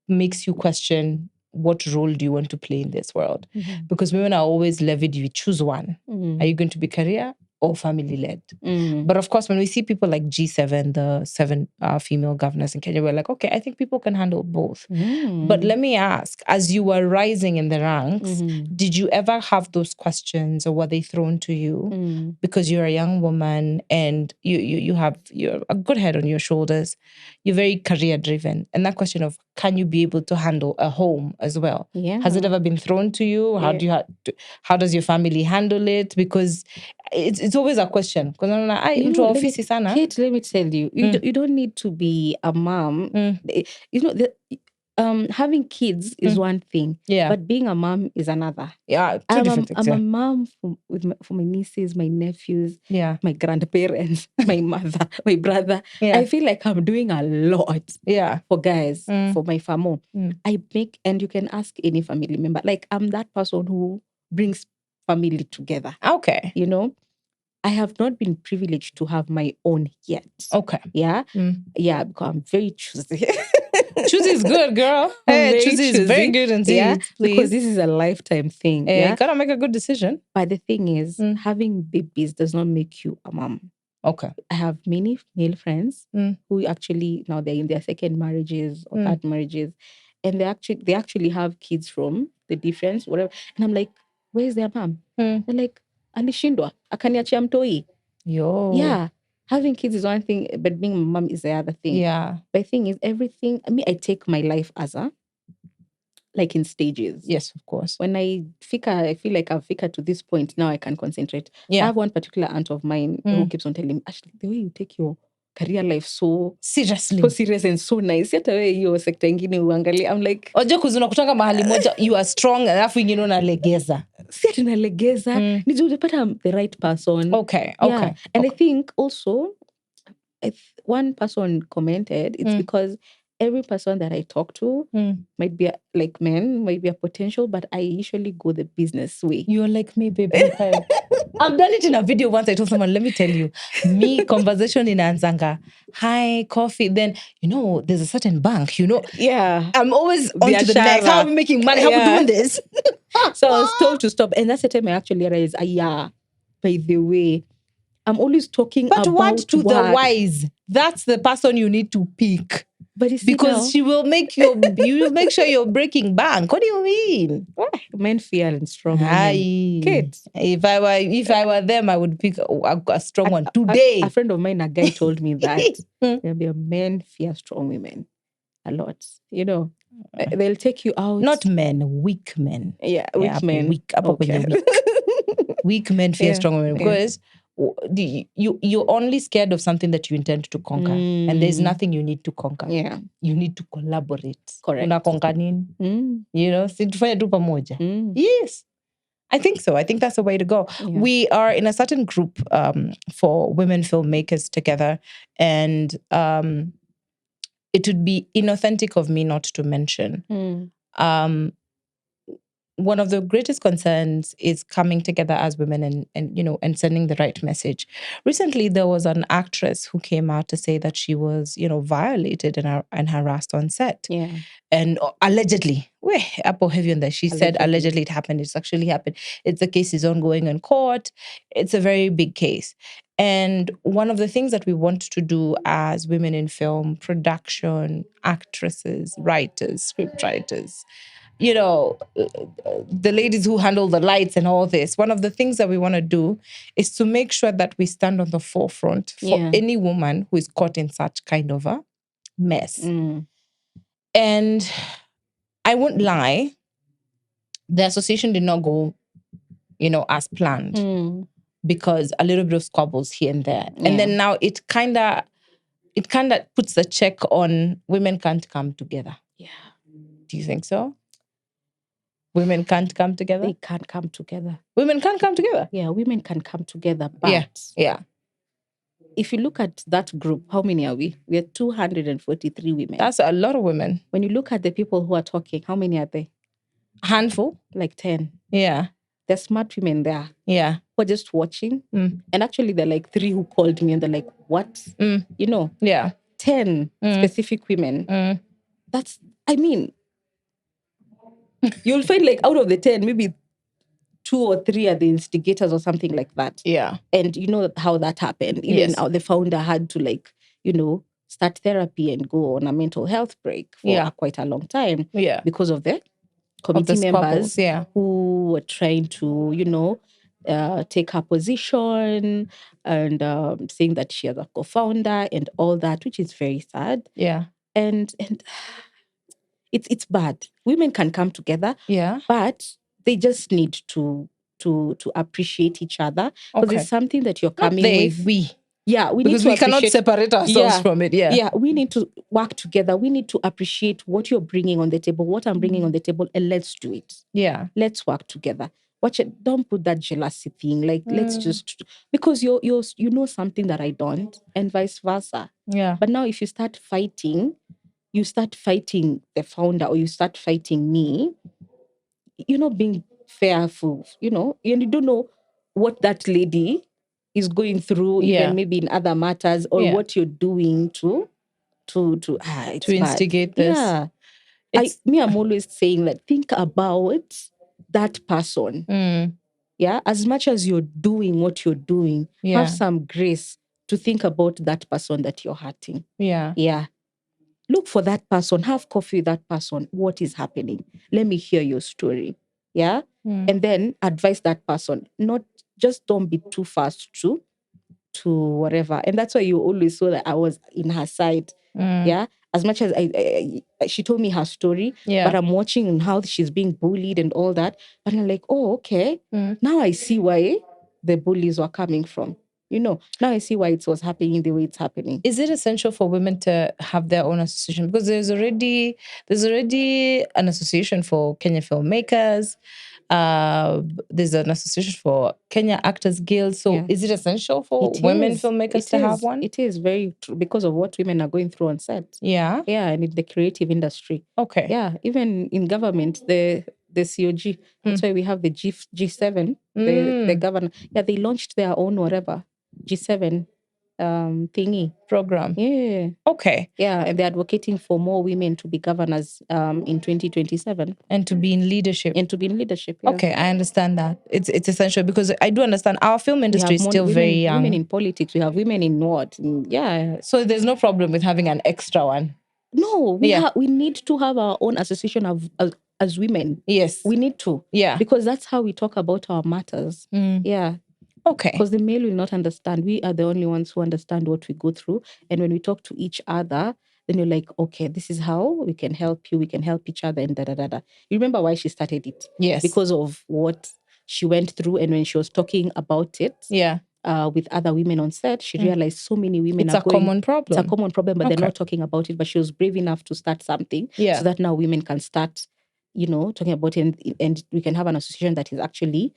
makes you question, what role do you want to play in this world? Mm-hmm. Because women are always levied, you choose one. Mm-hmm. Are you going to be career or family-led? Mm-hmm. But of course, when we see people like G7, the 7 female governors in Kenya, we're like, okay, I think people can handle both. Mm-hmm. But let me ask, as you were rising in the ranks, Mm-hmm. did you ever have those questions, or were they thrown to you? Mm-hmm. Because you're a young woman and you're a good head on your shoulders. You're very career-driven. And that question of, can you be able to handle a home as well? Yeah. Has it ever been thrown to you? How does your family handle it? Because it's always a question. Because I'm like, Kate, let me tell you, you don't need to be a mom. Having kids is one thing, but being a mom is another. Yeah, two different things. I'm a mom for my nieces, my nephews, my grandparents, my mother, my brother. Yeah. I feel like I'm doing a lot for guys, for my family. I make, and you can ask any family member, like I'm that person who brings family together. Okay. I have not been privileged to have my own yet. Okay. Yeah? Yeah, because I'm very choosy. Choosy is good, girl. Hey, choosy is very good indeed. Yeah? Please. Because this is a lifetime thing. You gotta make a good decision. But the thing is, having babies does not make you a mom. Okay. I have many male friends who actually, now they're in their second marriages or third marriages, and they actually have kids from the difference, whatever. And I'm like, where's their mom? They're like, alishindwa, akaniachia mtoi. Yo. Yeah. Having kids is one thing, but being a mom is the other thing. Yeah. But the thing is, everything, I take my life as like in stages. Yes, of course. When I feel like I've figured to this point, now I can concentrate. Yeah. I have one particular aunt of mine who keeps on telling me, Ashley, the way you take your career life so serious and so nice. Yata we hiyo sekta ingine uangalie. I'm like, oje kuzuna kutanga mahali moja, you are strong, alafu ingine unalegeza. Si ati nalegeza. Niju unapata the right person. Okay. Yeah. And I think also, one person commented, it's because every person that I talk to might be like men, might be a potential, but I usually go the business way. You're like me, baby. I've done it in a video once. I told someone, let me tell you, me conversation in Anzanga, hi, coffee. Then, there's a certain bank, Yeah. I'm always on to the next. How are we making money? How are we doing this? So I was told to stop. And that's the time I actually realized, by the way, I'm always talking about what to the wise? That's the person you need to pick. But because she will make you will make sure you're breaking bank. What do you mean? Men fear and strong women. Kids. If I were them, I would pick a strong one today. A friend of mine, a guy told me that men fear strong women a lot. They'll take you out. Not men, weak men. Yeah, weak men. Okay. Weak men fear strong women because you're only scared of something that you intend to conquer, and there's nothing you need to conquer. Yeah, you need to collaborate. Correct. Unakonga nini? Si tufanye tu pamoja. Yes, I think so. I think that's the way to go. Yeah. We are in a certain group for women filmmakers together, and it would be inauthentic of me not to mention one of the greatest concerns is coming together as women and sending the right message. Recently, there was an actress who came out to say that she was, violated and harassed on set. Yeah. And allegedly, Apple heavy on that. She said allegedly it happened. It's actually happened. The case is ongoing in court. It's a very big case. And one of the things that we want to do as women in film production, actresses, writers, script writers, the ladies who handle the lights and all this, one of the things that we want to do is to make sure that we stand on the forefront for any woman who is caught in such kind of a mess. And I won't lie, the association did not go, as planned because a little bit of squabbles here and there. And then now it kind of puts a check on women can't come together. Yeah. Do you think so? Women can't come together? They can't come together. Women can't come together? Yeah, women can come together. But if you look at that group, how many are we? We are 243 women. That's a lot of women. When you look at the people who are talking, how many are they? A handful? Like 10. Yeah. There's smart women there. Yeah. Who are just watching. And actually, there are like 3 who called me and they're like, what? Yeah. 10 specific women. That's, you'll find like out of the 10, maybe 2 or 3 are the instigators or something like that. Yeah. And you know how that happened. Even the founder had to start therapy and go on a mental health break for quite a long time. Yeah. Because of the committee members who were trying to, take her position and saying that she is a co-founder and all that, which is very sad. Yeah. And it's bad. Women can come together. Yeah. But they just need to appreciate each other. Because it's something that you're coming with. We. Yeah, we because need to we cannot separate ourselves from it. Yeah. Yeah, we need to work together. We need to appreciate what you're bringing on the table, what I'm bringing on the table, and let's do it. Yeah. Let's work together. Watch it. Don't put that jealousy thing. Like, let's just, because you know something that I don't, and vice versa. Yeah. But now if you start fighting the founder or you start fighting me, you're not being fairful, and you don't know what that lady is going through, even maybe in other matters, or what you're doing to instigate this. Yeah. I'm always saying that think about that person. Yeah. As much as you're doing what you're doing, have some grace to think about that person that you're hurting. Yeah. Yeah. Look for that person, have coffee with that person. What is happening? Let me hear your story. Yeah. And then advise that person. Don't be too fast to whatever. And that's why you always saw that I was in her side. Yeah. As much as she told me her story, but I'm watching how she's being bullied and all that. But I'm like, oh, okay. Now I see why the bullies were coming from. Now I see why it was happening the way it's happening. Is it essential for women to have their own association? Because there's already an association for Kenya filmmakers. There's an association for Kenya Actors Guild. So is it essential for women filmmakers to have one? It is very true because of what women are going through on set. Yeah. Yeah, and in the creative industry. Okay. Yeah, even in government, the COG. That's why we have the G7, the governor. Yeah, they launched their own whatever. G7 thingy program. Yeah. Okay. Yeah, and they're advocating for more women to be governors in 2027 and to be in leadership. Yeah. Okay, I understand that. It's essential because I do understand our film industry is still very young. Women in politics. We have women in what? Yeah. So there's no problem with having an extra one. No, we need to have our own association as women. Yes, we need to. Yeah, because that's how we talk about our matters. Yeah. Okay. Because the male will not understand. We are the only ones who understand what we go through. And when we talk to each other, then you're like, okay, this is how we can help you. We can help each other and da-da-da-da. You remember why she started it? Yes. Because of what she went through. And when she was talking about it with other women on set, she realized so many women it's a common problem. It's a common problem, but they're not talking about it. But she was brave enough to start something so that now women can start, talking about it. And we can have an association that is actually...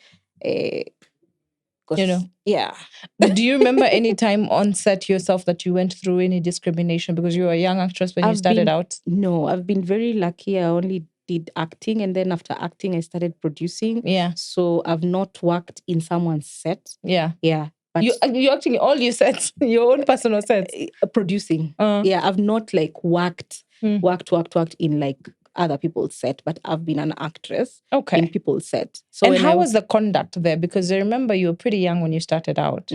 Yeah. Do you remember any time on set yourself that you went through any discrimination because you were a young actress when you started out? No, I've been very lucky. I only did acting, and then after acting, I started producing. Yeah. So I've not worked in someone's set. Yeah. Yeah. But you actually all your sets, your own personal sets. Producing. Yeah, I've not like worked in like other people's set, but I've been an actress in people's set. So and how was the conduct there? Because I remember you were pretty young when you started out.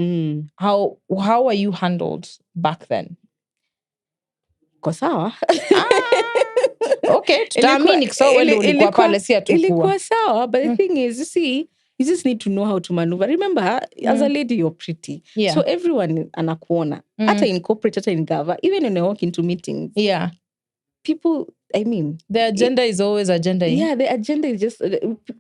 How are you handled back then? Sawa. Okay, tutaamini kwa sawa wewe ulikuwa pale si hatukuwa. Ilikuwa sawa, but the thing is, you see, you just need to know how to maneuver. Remember, as a lady, you're pretty. Yeah. So everyone anakuona. Hata in corporate, hata in gava, even when I walk into meetings. Yeah. People, I mean. The agenda is always agenda. Yeah, the agenda is just,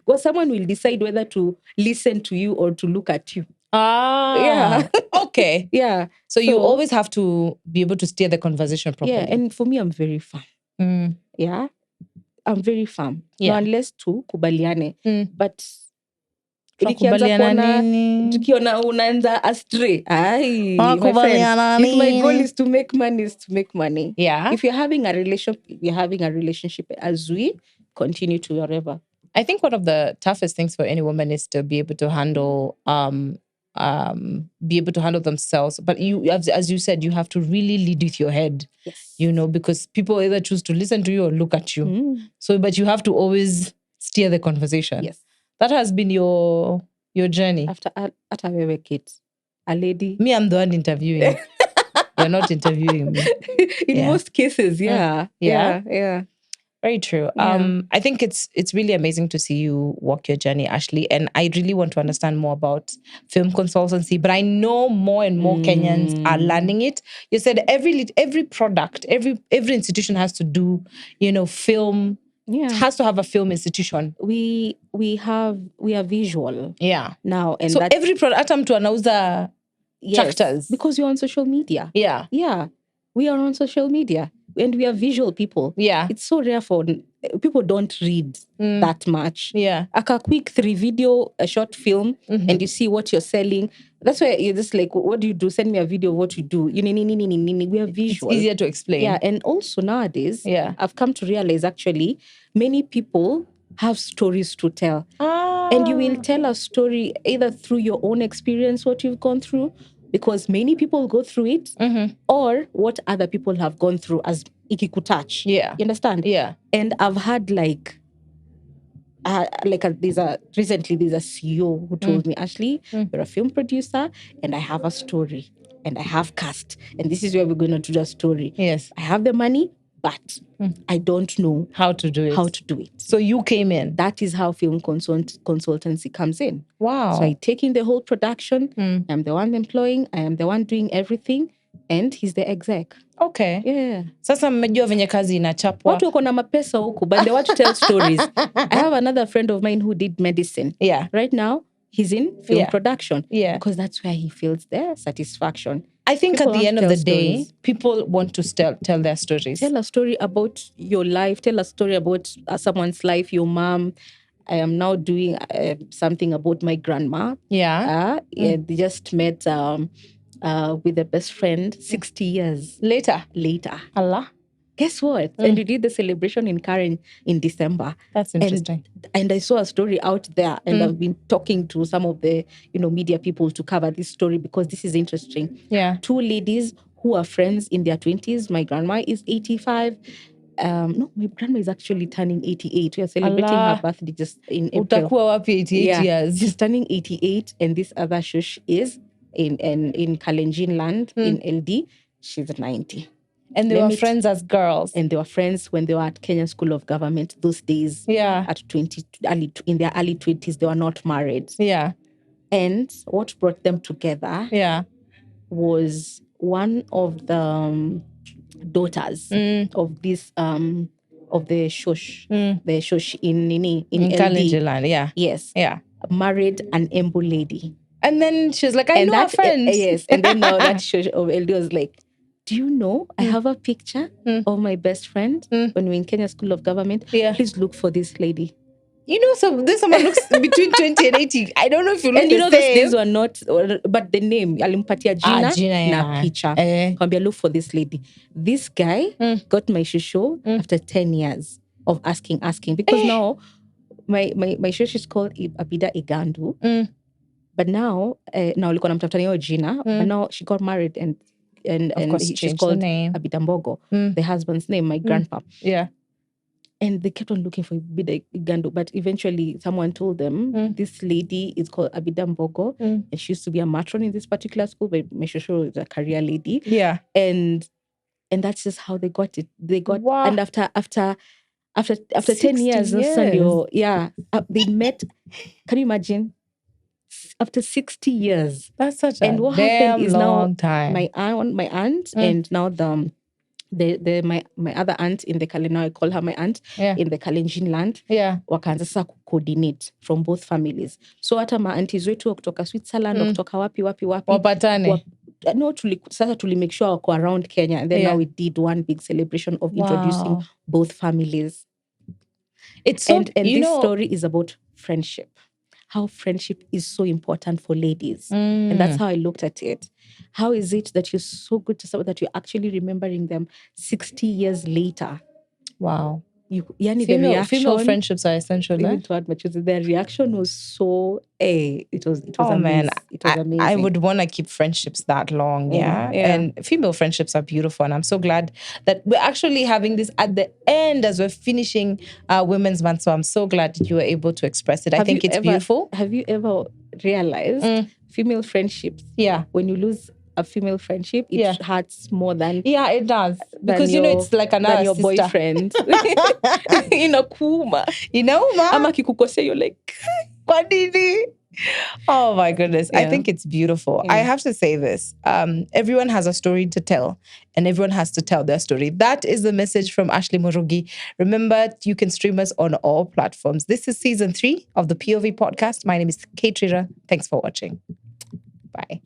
well, someone will decide whether to listen to you or to look at you. Yeah. Okay. Yeah. So you always have to be able to steer the conversation properly. Yeah, and for me, I'm very firm. Yeah. I'm very firm. Yeah. No, unless tu kubaliane. But tukiona unaanza astray. My friend, if my goal is to make money, is to make money. Yeah. If you're having a relationship as we continue to wherever. I think one of the toughest things for any woman is to be able to handle themselves. But you, as you said, you have to really lead with your head. Yes. You know, because people either choose to listen to you or look at you. So, but you have to always steer the conversation. Yes. That has been your journey. After wewe kids, a lady. Me, I'm the one interviewing. You're not interviewing me. In most cases, yeah. Very true. Yeah. I think it's really amazing to see you walk your journey, Ashley. And I really want to understand more about film consultancy. But I know more and more Kenyans are learning it. You said every product, every institution has to do, film. Yeah. It has to have a film institution. We are visual. Yeah. Now and so that, every product to anauza tractors. Because you're on social media. Yeah. Yeah. We are on social media. And we are visual people. Yeah. It's so rare for people don't read that much. Yeah. A quick 3 video, a short film, and you see what you're selling. That's why you're just like, what do you do? Send me a video of what you do. We are visual. It's easier to explain. Yeah. And also nowadays, yeah, I've come to realize actually, many people have stories to tell. And you will tell a story either through your own experience, what you've gone through, because many people go through it, or what other people have gone through as ikikutouch. Yeah. You understand? Yeah. And I've had recently there's a CEO who told me, Ashley, you're a film producer and I have a story and I have cast and this is where we're going to do the story. Yes. I have the money, but I don't know how to do it. So you came in. That is how film consultancy comes in. Wow. So I take in the whole production. I'm the one employing. I am the one doing everything. And he's the exec. Okay. Yeah. Sasa mmejua venye kazi inachapwa. Watu wako na mapesa huku, but they want to tell stories. I have another friend of mine who did medicine. Yeah. Right now, he's in film production. Yeah. Because that's where he feels their satisfaction. I think people at the end of the day, people want to tell their stories. Tell a story about your life. Tell a story about someone's life, your mom. I am now doing something about my grandma. Yeah. They just met with a best friend 60 years later. Allah. Guess what? And we did the celebration in Karen in December. That's interesting. And I saw a story out there, and I've been talking to some of the media people to cover this story because this is interesting. Yeah. 2 ladies who are friends in their 20s. My grandma is 85. No, my grandma is actually turning 88. We are celebrating her birthday just in April. Utakuwa wapi 88 years? She's turning 88, and this other shush is in Kalenjin land in LD. She's 90. And they were friends as girls. And they were friends when they were at Kenya School of Government those days. Yeah. At in their early 20s, they were not married. Yeah. And what brought them together was one of the daughters of this of the shush, the shush in Kalenjin land. Yeah. Yes. Yeah. Married an Embu lady. And then she was like, I know a friend. Yes. And then now that shush of LD was like, do you know, I have a picture of my best friend when we were in Kenya School of Government. Yeah. Please look for this lady. This someone looks between 20 and 80. I don't know if you look the same. And those days were not, but the name, alimpatia Gina, na picha. Kwambia, look for this lady. This guy got my shusho after 10 years. of asking because now my church is called Abida Igandu. But now alikuwa namtafuta hiyo jina, but now she got married and Of course, she's changed called the name. Abida Mbogo, the husband's name, my grandpa. Yeah. And they kept on looking for Abida Igandu, but eventually someone told them this lady is called Abida Mbogo, and she used to be a matron in this particular school, but Meshosho is a career lady. Yeah. And that's just how they got it. They got, Wow. and after 10 60 years, years. they met. Can you imagine? After 60 years. That's such and a what damn happened is long now time. my aunt, and now my other aunt in the Kalenjin, now I call her my aunt, in the Kalenjin land, wakaanza sasa coordinate from both families. So hata ma-aunties wetu wa kutoka Switzerland, wa kutoka wapi wapatane. No, sasa tuli make sure wako around Kenya, and then now we did one big celebration of introducing both families. It's so, and this story is about friendship. How friendship is so important for ladies. And that's how I looked at it. How is it that you're so good to someone that you're actually remembering them 60 years later? Wow. Female friendships are essential. Even to add much, their reaction was so, it was amazing. Man, it was amazing. I would want to keep friendships that long, And female friendships are beautiful, and I'm so glad that we're actually having this at the end as we're finishing Women's Month. So I'm so glad you were able to express it. I think it's beautiful. Have you ever realized female friendships? Yeah, when you lose a female friendship, it hurts more than it does, because it's like another your sister. boyfriend. Inakuuma, ama kikukosea, you're like, Kwadidi. Oh my goodness. I think it's beautiful. I have to say this. Everyone has a story to tell, and everyone has to tell their story. That is the message from Ashley Murugi. Remember, you can stream us on all platforms. This is season 3 of the POV podcast. My name is Kate Trira. Thanks for watching. Bye.